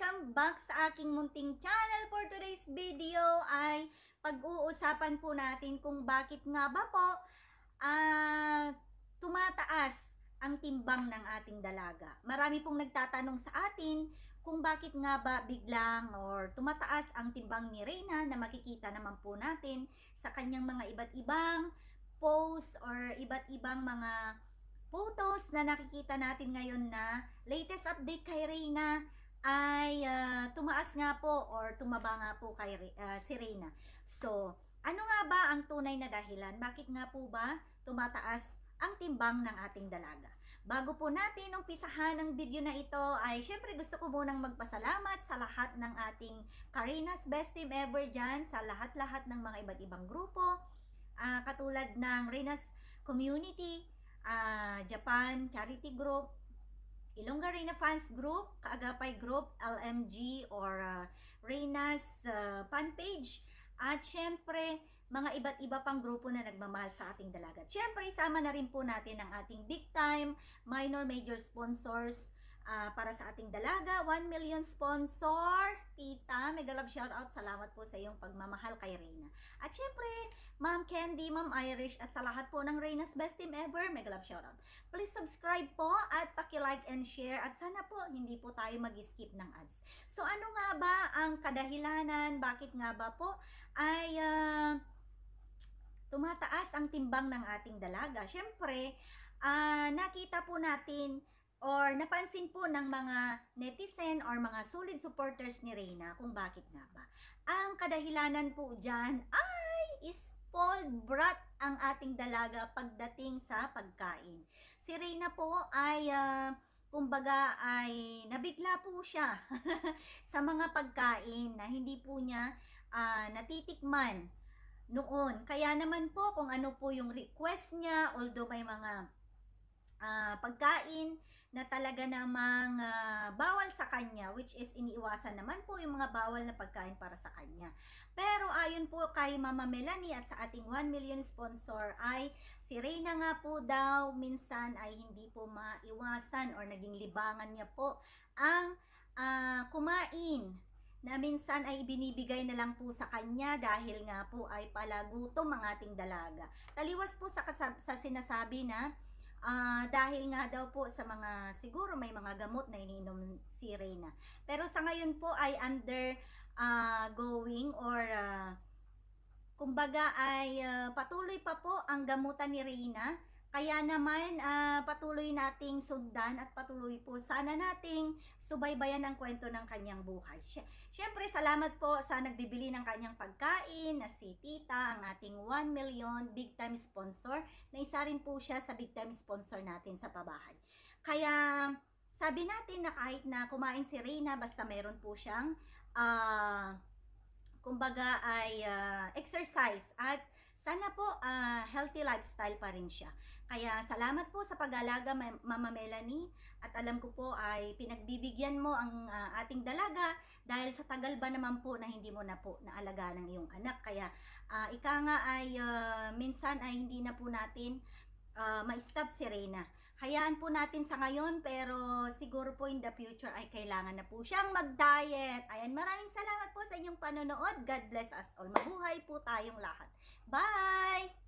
Welcome back sa aking munting channel. For today's video ay pag-uusapan po natin kung bakit nga ba po tumataas ang timbang ng ating dalaga. Marami pong nagtatanong sa atin kung bakit nga ba biglang or tumataas ang timbang ni Reyna, na makikita naman po natin sa kanyang mga iba't ibang posts or iba't ibang mga photos na nakikita natin ngayon na latest update kay Reyna ay tumaas nga po or tumaba nga po kay si Reyna. So, ano nga ba ang tunay na dahilan? Bakit nga po ba tumataas ang timbang ng ating dalaga? Bago po natin umpisahan ang video na ito ay syempre gusto ko munang magpasalamat sa lahat ng ating Karina's Best Team Ever dyan, sa lahat-lahat ng mga iba't ibang grupo, katulad ng Reyna's Community, Japan Charity Group, Ilongga Reyna Fans Group, Kaagapay Group, LMG or Reyna's fan page, at syempre mga iba't iba pang grupo na nagmamahal sa ating dalaga. Syempre isama na rin po natin ang ating big time, minor, major sponsors para sa ating dalaga. 1 million sponsor, Tita, mega love shoutout, salamat po sa iyong pagmamahal kay Reyna. At syempre, Ma'am Candy, Ma'am Irish, at sa lahat po ng Reyna's Best Team Ever, mega love shoutout. Please subscribe po at paki-like and share, at sana po hindi po tayo mag-skip ng ads. So ano nga ba ang kadahilanan, bakit nga ba po ay tumataas ang timbang ng ating dalaga? Syempre, nakita po natin or napansin po ng mga netizen or mga solid supporters ni Reyna kung bakit nga ba. Ang kadahilanan po dyan ay spoiled brat ang ating dalaga pagdating sa pagkain. Si Reyna po ay kumbaga ay nabigla po siya sa mga pagkain na hindi po niya natitikman noon. Kaya naman po kung ano po yung request niya, although may mga pagkain na talaga namang bawal sa kanya, which is iniiwasan naman po yung mga bawal na pagkain para sa kanya. Pero ayon po kay Mama Melanie at sa ating 1 million sponsor ay si Reyna nga po daw minsan ay hindi po maiwasan or naging libangan niya po ang kumain na minsan ay binibigay na lang po sa kanya dahil nga po ay palagutom ang ating dalaga. Taliwas po sa sinasabi na dahil nga daw po sa mga, siguro may mga gamot na iniinom si Reyna. Pero sa ngayon po ay going or kumbaga ay patuloy pa po ang gamutan ni Reyna. Kaya naman patuloy nating sundan at patuloy po sana nating subaybayan ang kwento ng kanyang buhay. Siyempre salamat po sa nagbibili ng kanyang pagkain na si Tita, ang ating 1 million big time sponsor, na isa rin po siya sa big time sponsor natin sa pabahay. Kaya sabi natin na kahit na kumain si Reyna, basta meron po siyang kumbaga ay exercise at sana po healthy lifestyle pa rin siya. Kaya salamat po sa pag-alaga, Mama Melanie, at alam ko po ay pinagbibigyan mo ang ating dalaga dahil sa tagal ba naman po na hindi mo na po naalagaan ng iyong anak. Kaya ika nga ay minsan ay hindi na po natin ma-stop si Reyna. Hayaan po natin sa ngayon, pero siguro po in the future ay kailangan na po siyang mag-diet. Ayan, maraming salamat po sa inyong panonood. God bless us all. Mabuhay po tayong lahat. Bye!